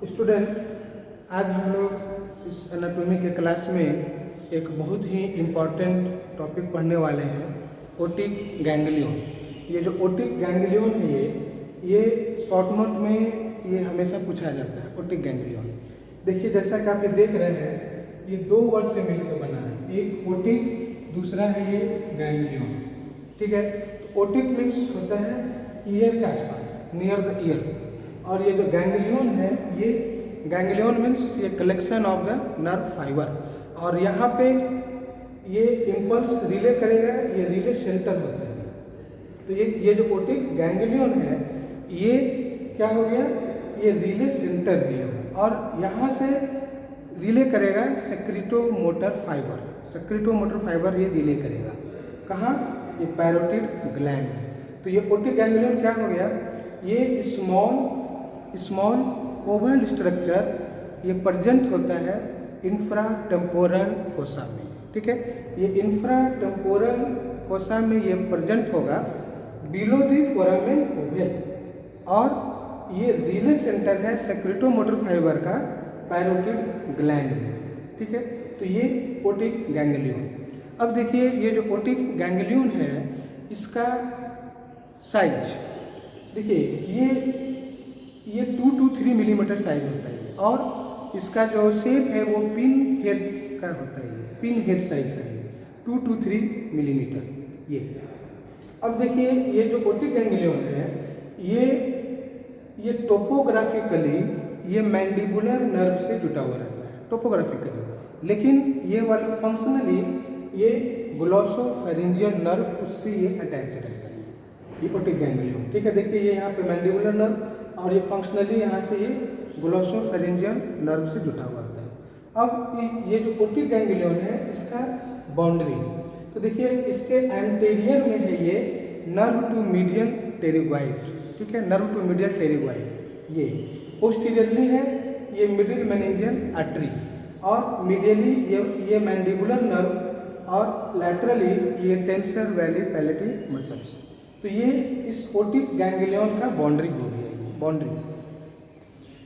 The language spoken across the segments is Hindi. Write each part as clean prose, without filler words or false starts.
स्टूडेंट, आज हम लोग इस एनाटॉमी के क्लास में एक बहुत ही इम्पॉर्टेंट टॉपिक पढ़ने वाले हैं, ओटिक गैंग्लियन। ये जो ओटिक गैंग्लियन है ये शॉर्ट नोट में ये हमेशा पूछा जाता है, ओटिक गैंग्लियन। देखिए, जैसा कि आप ये देख रहे हैं, ये दो वर्ड से मिलकर बना है, एक ओटिक, दूसरा है ये गैंग्लियन। ठीक है, तो ओटिक मीन्स होता है ईयर के आसपास, नियर द ईयर। और ये जो गैंग्लियन है, ये गैंग्लियन मीन्स ये collection of the nerve fibre. और यहाँ पे ये इम्पल्स रिले करेगा, ये रिले सेंटर होता है। तो ये जो ओटिक गैंग्लियन है, ये क्या हो गया, ये रिले सेंटर दिया और यहाँ से रिले करेगा सेक्रेटो मोटर फाइबर। सेक्रेटो मोटर फाइबर ये रिले करेगा कहाँ, ये पैरोटिड ग्लैंड। तो ये ओटिक गैंग्लियन क्या हो गया, ये स्मॉल ओवल स्ट्रक्चर ये प्रेजेंट होता है इंफ्रा टेम्पोरल फोसा में। ठीक है, ये इंफ्रा टेम्पोरल फोसा में ये प्रेजेंट होगा बिलो दी फोरामेन ओवल। और ये रिले सेंटर है सेक्रेटो मोटर फाइबर का पैरोटिड ग्लैंड में। ठीक है, तो ये ओटिक गैंग्लियन। अब देखिए, ये जो ओटिक गैंग्लियन है, इसका साइज देखिए, ये 2 to 3 मिलीमीटर साइज होता है और इसका जो शेप है वो पिन हेड का होता है, पिन हेड साइज है 2 to 3 मिलीमीटर ये। अब देखिए, ये जो ओटिक गैंग्लियन है, ये टोपोग्राफिकली ये मैंडिबुलर नर्व से जुटा हुआ रहता है टोपोग्राफिकली, लेकिन ये वाला फंक्शनली ये ग्लोसोफेरिंजियल नर्व उससे ये अटैच रहता है, ये ओटिक गैंग्लियन। ठीक है, देखिए ये यहाँ पे मैंडिबुलर नर्व और ये फंक्शनली यहाँ से ये ग्लोसोफेरिंजियल नर्व से जुटा हुआ होता है। अब ये जो ओटिक गैंग्लियन है, इसका बाउंड्री तो देखिए, इसके एंटीरियर में है ये नर्व टू मीडियल टेरिगॉइड। ठीक है, नर्व टू मीडियल टेरिगॉइड। ये पोस्टीरियरली है ये मिडिल मेनिंजियल आर्टरी, और मीडियली ये मैंडिबुलर नर्व, और लैटरली ये टेंसर वैली पैलेटिव मसल्स। तो ये इस ओटिक गैंग्लियन का बाउंड्री हो गया, बाउंड्री।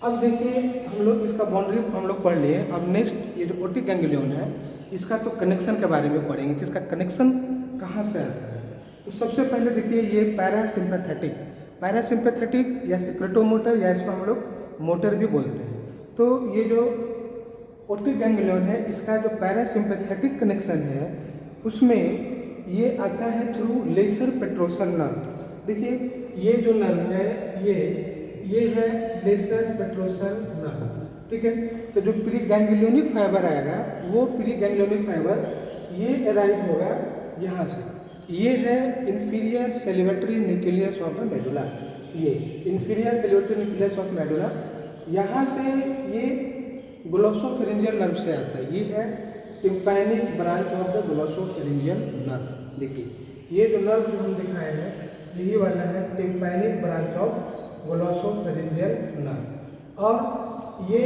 अब देखिए, हम लोग इसका बाउंड्री हम लोग पढ़ लिए। अब नेक्स्ट ये जो ओटिक गैंग्लियन है, इसका तो कनेक्शन के बारे में पढ़ेंगे कि इसका कनेक्शन कहाँ से आता है। तो सबसे पहले देखिए, ये पैरासिम्पैथेटिक या सेक्रेटोमोटर, या इसको हम लोग मोटर भी बोलते हैं। तो ये जो ओटिक गैंग्लियन है, इसका जो पैरासिम्पैथेटिक कनेक्शन है, उसमें ये आता है थ्रू लेसर पेट्रोसल नर्व। देखिए, ये जो नर्व है, ये है लेसर पेट्रोसल नर्व। ठीक है, तो जो प्री गैंग्लियोनिक फाइबर आएगा, वो प्री गैंग्लियोनिक फाइबर ये अराइव होगा यहाँ से। ये है inferior salivatory nucleus of the medulla. ये inferior salivatory nucleus of medulla, यहाँ से ये ग्लोसोफेरिंजियल नर्व से आता है। ये है tympanic branch of the glossopharyngeal nerve. देखिए, ये जो नर्व जो हम दिखाए हैं, यही वाला है tympanic branch of glossopharyngeal nerve. और ये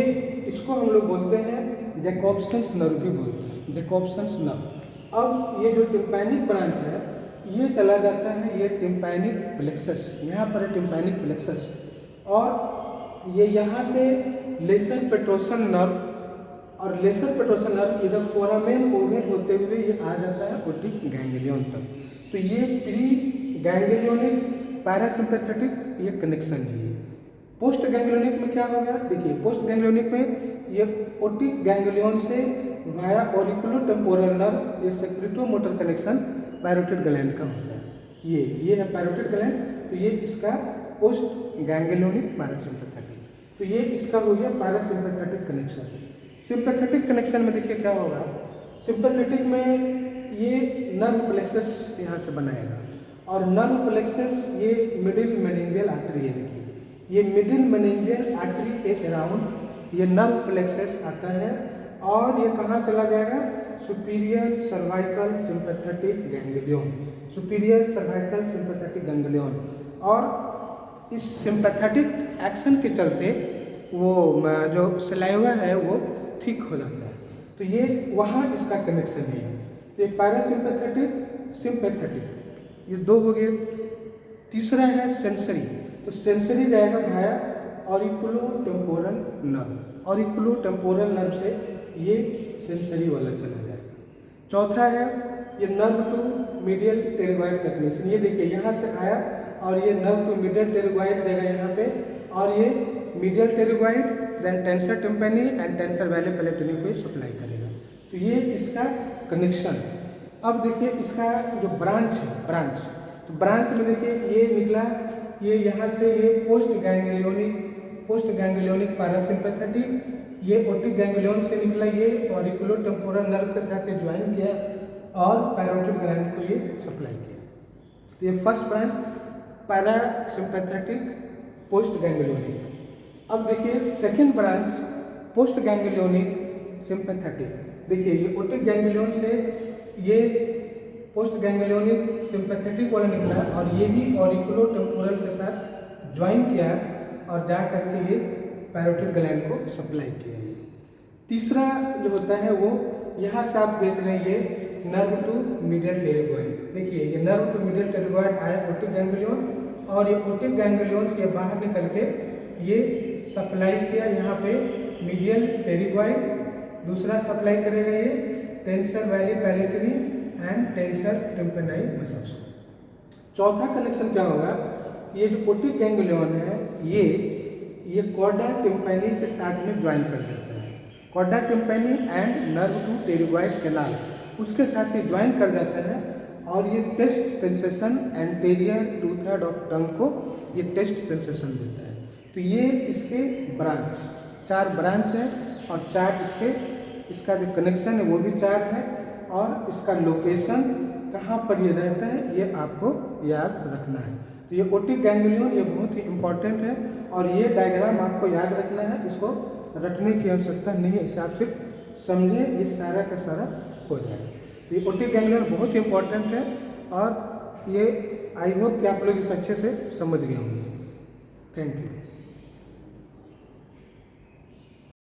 इसको हम लोग बोलते हैं जैकोब्सन्स नर्व भी बोलते हैं, जैकोब्सन्स नर्व। अब ये जो टिम्पैनिक ब्रांच है, ये चला जाता है ये टिम्पैनिक प्लेक्सस, यहाँ पर है टिम्पैनिक प्लेक्सस, और ये यहाँ से लेसर पेट्रोसल नर्व, और लेसर पेट्रोसल नर्व इधर फोरामेन ओवल होते हुए ये आ जाता है ओटिक गैंग्लियन तक। तो ये प्री गैंग्लियोनिक पैरासिम्पैथेटिक ये कनेक्शन है। पोस्ट गैंग्लियोनिक में क्या होगा, देखिए, पोस्ट गैंग्लियोनिक में ये ओटिक गैंग्लियन से वाया ऑरिकुलो टेम्पोरल नर्व ये सेक्रेटो मोटर कनेक्शन पैरोटिड ग्लैंड का होता है। ये है पैरोटिड ग्लैंड, तो ये इसका पोस्ट गैंग्लियोनिक पैरासिम्पैथेटिक। तो ये इसका हो गया पैरासिम्पैथेटिक कनेक्शन। सिम्पैथेटिक कनेक्शन में देखिए क्या होगा, सिम्पैथेटिक में ये नर्व प्लेक्सस यहाँ से बनाएगा, और नर्व प्लेक्सस ये मिडिल मेनिंजियल आर्टरी है। देखिए, ये मिडिल मेनिंजियल आर्टरी के अराउंड ये नर्व प्लेक्सस आता है, और ये कहाँ चला जाएगा, superior cervical sympathetic ganglion, superior cervical sympathetic ganglion. और इस सिम्पैथेटिक एक्शन के चलते वो जो सलाइवा है वो थिक हो जाता है। तो ये वहाँ इसका कनेक्शन है। तो ये पैरासिम्पैथेटिक, सिम्पैथेटिक, ये दो हो गए। तीसरा है सेंसरी, तो सेंसरी जाएगा भाया auriculo temporal nerve. Nerve, auriculo temporal nerve से ये सेंसरी वाला चला जाएगा। चौथा है ये नर्व टू मीडियल टेरिगॉइड का कनेक्शन। ये देखिए यहाँ से आया और ये नर्व टू मीडियल टेरिगॉइड देगा यहाँ पे, और ये medial pterygoid then tensor tympani and tensor veli palatini को सप्लाई करेगा। तो ये इसका कनेक्शन। अब देखिए इसका जो ब्रांच है, तो ब्रांच में देखिए ये निकला, ये यहाँ से ये पोस्ट गैंग्लियोनिक पैरासिम्पैथेटिक, ये ओटिक गैंग्लियन से निकला, ये ऑरिकुलो टेम्पोरल नर्व के साथ ये ज्वाइन किया और पैरोटिड ग्लैंड को ये सप्लाई किया। तो ये first branch parasympathetic post ganglionic. अब देखिए second branch post ganglionic sympathetic. देखिए ये ओटिक गैंग्लियन से ये पोस्ट गैंग्लियोनिक सिंपैथेटिक वाला निकला और ये भी ऑरिकुलो टेम्पोरल के साथ ज्वाइन किया और जा करके ये पैरोटिड ग्लैंड को सप्लाई किया। तीसरा जो होता है वो यहाँ से आप देख रहे हैं ये नर्व टू मीडियल टेरिगॉइड। देखिए ये नर्व टू मीडियल टेरिगॉइड आया ओटिक गैंग्लियन, और ये ओटिक गैंग्लियन से बाहर निकल के ये सप्लाई किया यहाँ पे मीडियल टेरिगॉइड। दूसरा सप्लाई करेगा ये tensor veli palatini and tensor tympani muscles. चौथा कनेक्शन क्या होगा, ये जो ओटिक गैंग्लियन है ये कॉर्डा टिम्पैनी के साथ में ज्वाइन कर जाता है। Chorda tympani and nerve to pterygoid canal उसके साथ ये ज्वाइन कर जाता है, और ये taste sensation anterior 2/3 of tongue को ये टेस्ट सेंसेशन देता है। तो ये इसके ब्रांच, 4 ब्रांच है और 4 इसका जो कनेक्शन है वो भी 4 है, और इसका लोकेशन कहाँ पर ये रहता है ये आपको याद रखना है। तो ये ओटिक गैंग्लियन ये बहुत ही इम्पॉर्टेंट है, और ये डायग्राम आपको याद रखना है, इसको रटने की आवश्यकता नहीं है, इसे आप सिर्फ समझें, ये सारा का सारा हो जाएगा। ये ओटिक गैंग्लियन बहुत ही इम्पॉर्टेंट है, और ये आई होप कि आप लोग इसे अच्छे से समझ गए होंगे। Thank you.